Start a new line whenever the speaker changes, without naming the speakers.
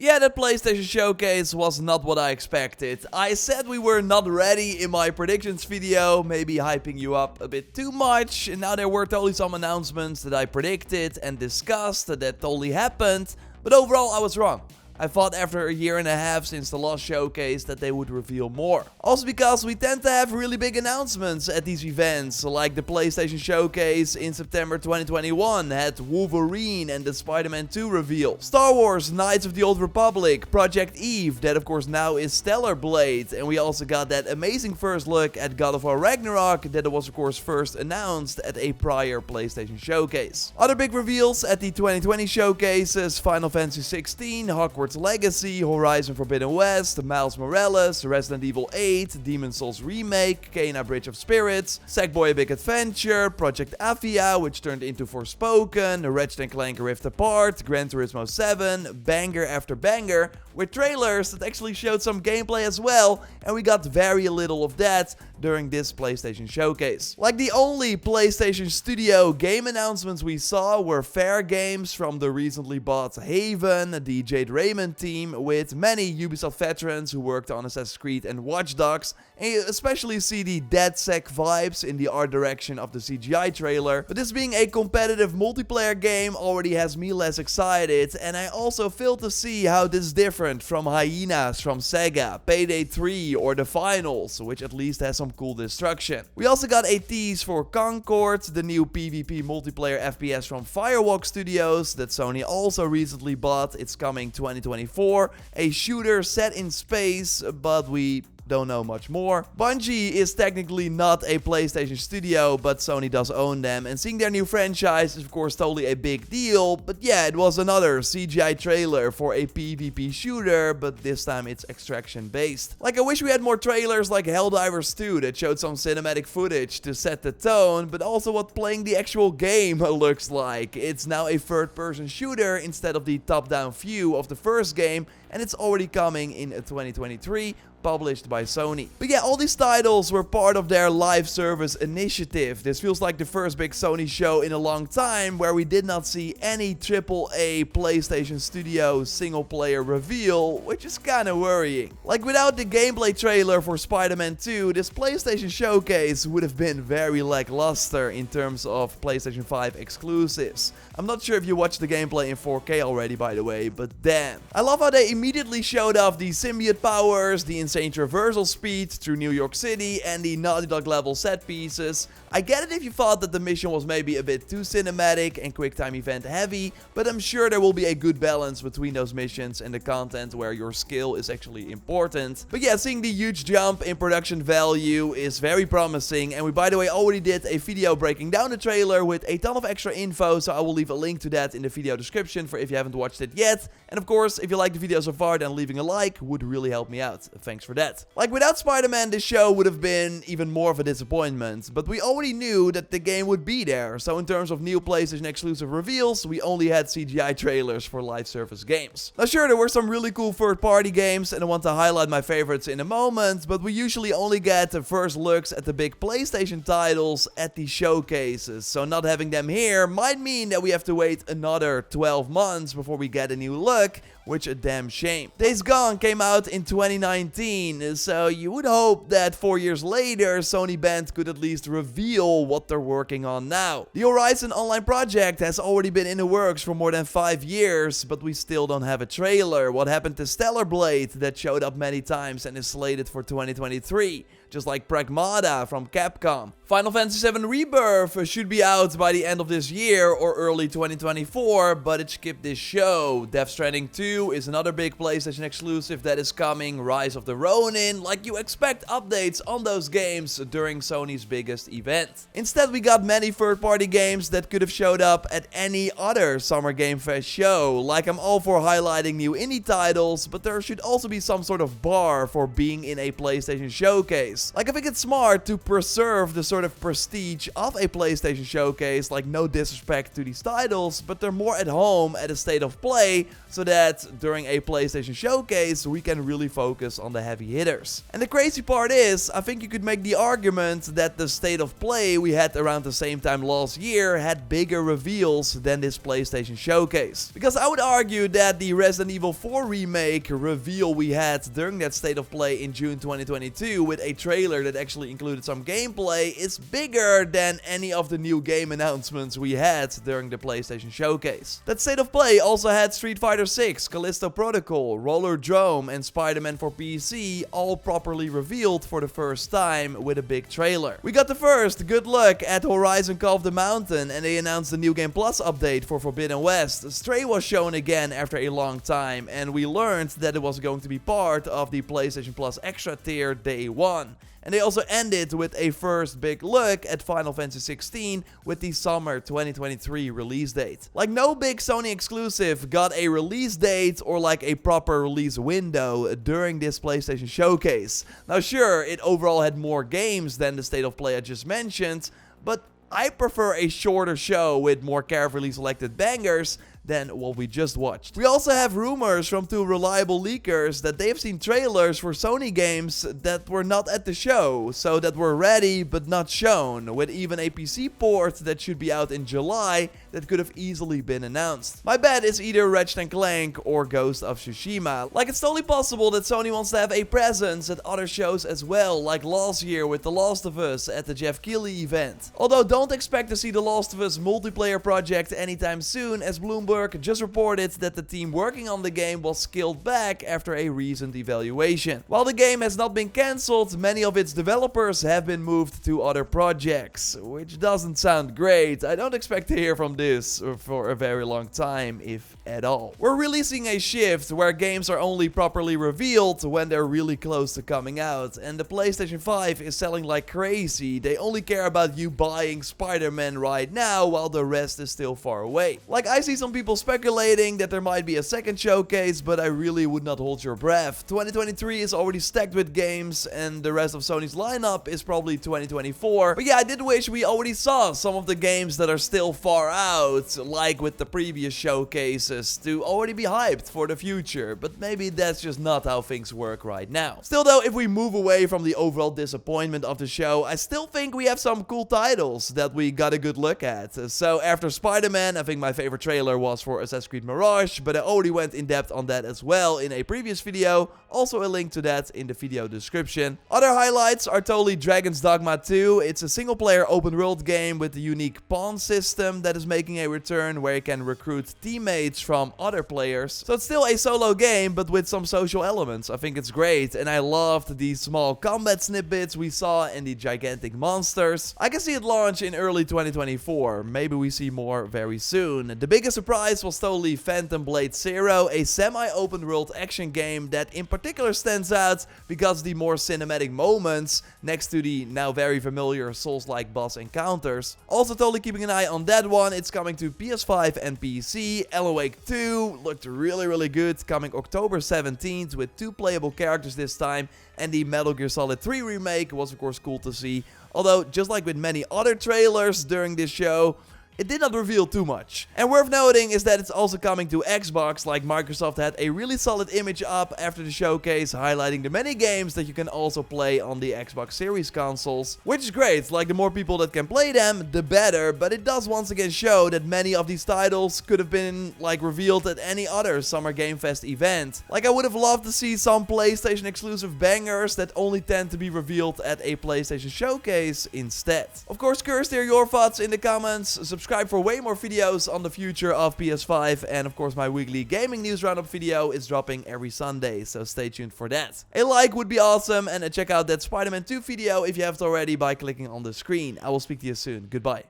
Yeah, that PlayStation Showcase was not what I expected. I said we were not ready in my predictions video, maybe hyping you up a bit too much. And now there were totally some announcements that I predicted and discussed that totally happened. But overall, I was wrong. I thought after a year and a half since the last showcase that they would reveal more. Also because we tend to have really big announcements at these events, like the PlayStation Showcase in September 2021 had Wolverine and the Spider-Man 2 reveal. Star Wars Knights of the Old Republic, Project Eve, that of course now is Stellar Blade, and we also got that amazing first look at God of War Ragnarok that was of course first announced at a prior PlayStation Showcase. Other big reveals at the 2020 showcases: Final Fantasy 16, Hogwarts Legacy, Horizon Forbidden West, Miles Morales, Resident Evil 8, Demon's Souls Remake, Kena Bridge of Spirits, Sackboy: A Big Adventure, Project Avia, which turned into Forspoken, Ratchet & Clank Rift Apart, Gran Turismo 7, banger after banger, with trailers that actually showed some gameplay as well, and we got very little of that during this PlayStation Showcase. Like, the only PlayStation Studio game announcements we saw were Fair Games from the recently bought Haven, the Jade Raymond team, with many Ubisoft veterans who worked on Assassin's Creed and Watch Dogs, and you especially see the DedSec vibes in the art direction of the CGI trailer. But this being a competitive multiplayer game already has me less excited, and I also fail to see how this is different from Hyenas from Sega, Payday 3 or The Finals, which at least has some cool destruction. We also got a tease for Concord, the new PvP multiplayer FPS from Firewalk Studios that Sony also recently bought. It's coming 2024, a shooter set in space, but we don't know much more. Bungie is technically not a PlayStation studio, but Sony does own them, and seeing their new franchise is of course totally a big deal. But yeah, it was another CGI trailer for a PvP shooter, but this time it's extraction based. Like, I wish we had more trailers like Helldivers 2 that showed some cinematic footage to set the tone, but also what playing the actual game looks like. It's now a third-person shooter instead of the top-down view of the first game, and it's already coming in 2023. Published by Sony. But yeah, all these titles were part of their live service initiative. This feels like the first big Sony show in a long time where we did not see any AAA PlayStation Studio single player reveal, which is kinda worrying. Like, without the gameplay trailer for Spider-Man 2, this PlayStation Showcase would have been very lackluster in terms of PlayStation 5 exclusives. I'm not sure if you watched the gameplay in 4K already, by the way, but damn. I love how they immediately showed off the symbiote powers, the insane traversal speed through New York City, and the Naughty Dog level set pieces. I get it if you thought that the mission was maybe a bit too cinematic and QuickTime event heavy, but I'm sure there will be a good balance between those missions and the content where your skill is actually important. But yeah, seeing the huge jump in production value is very promising, and we, by the way, already did a video breaking down the trailer with a ton of extra info, so I will leave a link to that in the video description for if you haven't watched it yet. And of course, if you like the video so far, then leaving a like would really help me out. Thanks for that. Like, without Spider-Man, this show would have been even more of a disappointment, but we already knew that the game would be there. So in terms of new PlayStation exclusive reveals, we only had CGI trailers for live service games. Now sure, there were some really cool third-party games, and I want to highlight my favorites in a moment, but we usually only get the first looks at the big PlayStation titles at the showcases, so not having them here might mean that we have to wait another 12 months before we get a new look, which a damn shame. Days Gone came out in 2019, so you would hope that 4 years later, Sony Band could at least reveal what they're working on now. The Horizon Online project has already been in the works for more than 5 years, but we still don't have a trailer. What happened to Stellar Blade that showed up many times and is slated for 2023? Just like Pragmata from Capcom. Final Fantasy VII Rebirth should be out by the end of this year or early 2024, but it skipped this show. Death Stranding 2 is another big PlayStation exclusive that is coming, Rise of the Ronin. Like, you expect updates on those games during Sony's biggest event. Instead, we got many third-party games that could have showed up at any other Summer Game Fest show. Like, I'm all for highlighting new indie titles, but there should also be some sort of bar for being in a PlayStation showcase. Like, I think it's smart to preserve the sort sort of prestige of a PlayStation showcase, like no disrespect to these titles, but they're more at home at a state of play, so that during a PlayStation showcase we can really focus on the heavy hitters. And the crazy part is, I think you could make the argument that the state of play we had around the same time last year had bigger reveals than this PlayStation showcase. Because I would argue that the Resident Evil 4 remake reveal we had during that state of play in June 2022 with a trailer that actually included some gameplay is bigger than any of the new game announcements we had during the PlayStation showcase. That state of play also had Street Fighter 6, Callisto Protocol, Rollerdrome and Spider-Man for PC all properly revealed for the first time with a big trailer. We got the first good look at Horizon Call of the Mountain, and they announced the New Game Plus update for Forbidden West. Stray was shown again after a long time, and we learned that it was going to be part of the PlayStation Plus Extra tier day 1. And they also ended with a first big look at Final Fantasy XVI with the summer 2023 release date. Like no big Sony exclusive got a release date or like a proper release window during this PlayStation showcase. Now sure, it overall had more games than the state of play I just mentioned, but I prefer a shorter show with more carefully selected bangers than what we just watched. We also have rumors from 2 reliable leakers that they've seen trailers for Sony games that were not at the show, so that were ready but not shown, with even a PC port that should be out in July that could have easily been announced. My bet is either Ratchet & Clank or Ghost of Tsushima. Like it's totally possible that Sony wants to have a presence at other shows as well, like last year with The Last of Us at the Jeff Keighley event. Although don't expect to see The Last of Us multiplayer project anytime soon, as Bloomberg just reported that the team working on the game was scaled back after a recent evaluation. While the game has not been cancelled, many of its developers have been moved to other projects, which doesn't sound great. I don't expect to hear from this for a very long time, if at all. We're really seeing a shift where games are only properly revealed when they're really close to coming out, and the PlayStation 5 is selling like crazy. They only care about you buying Spider-Man right now while the rest is still far away. Like I see some people speculating that there might be a second showcase, but I really would not hold your breath. 2023 is already stacked with games, and the rest of Sony's lineup is probably 2024. But yeah, I did wish we already saw some of the games that are still far out, like with the previous showcases, to already be hyped for the future. But maybe that's just not how things work right now. Still though, if we move away from the overall disappointment of the show, I still think we have some cool titles that we got a good look at. So after Spider-Man, I think my favorite trailer was for Assassin's Creed Mirage, but I already went in depth on that as well in a previous video. Also a link to that in the video description. Other highlights are totally Dragon's Dogma 2. It's a single player open world game with a unique pawn system that is making a return where you can recruit teammates from other players. So it's still a solo game, but with some social elements. I think it's great, and I loved the small combat snippets we saw and the gigantic monsters. I can see it launch in early 2024. Maybe we see more very soon. The biggest surprise was totally Phantom Blade Zero, a semi-open world action game that in particular stands out because the more cinematic moments next to the now very familiar Souls-like boss encounters. Also totally keeping an eye on that one. It's coming to PS5 and PC. Alan Wake 2 looked really good, coming October 17th with 2 playable characters this time, and the Metal Gear Solid 3 remake was of course cool to see. Although, just like with many other trailers during this show, it did not reveal too much. And worth noting is that it's also coming to Xbox, like Microsoft had a really solid image up after the showcase highlighting the many games that you can also play on the Xbox Series consoles, which is great. Like the more people that can play them, the better, but it does once again show that many of these titles could have been like revealed at any other Summer Game Fest event. Like I would have loved to see some PlayStation exclusive bangers that only tend to be revealed at a PlayStation showcase instead. Of course, curious to hear your thoughts in the comments. Subscribe for way more videos on the future of PS5, and of course my weekly gaming news roundup video is dropping every Sunday, so stay tuned for that. A like would be awesome, and check out that Spider-Man 2 video if you haven't already by clicking on the screen. I will speak to you soon. Goodbye.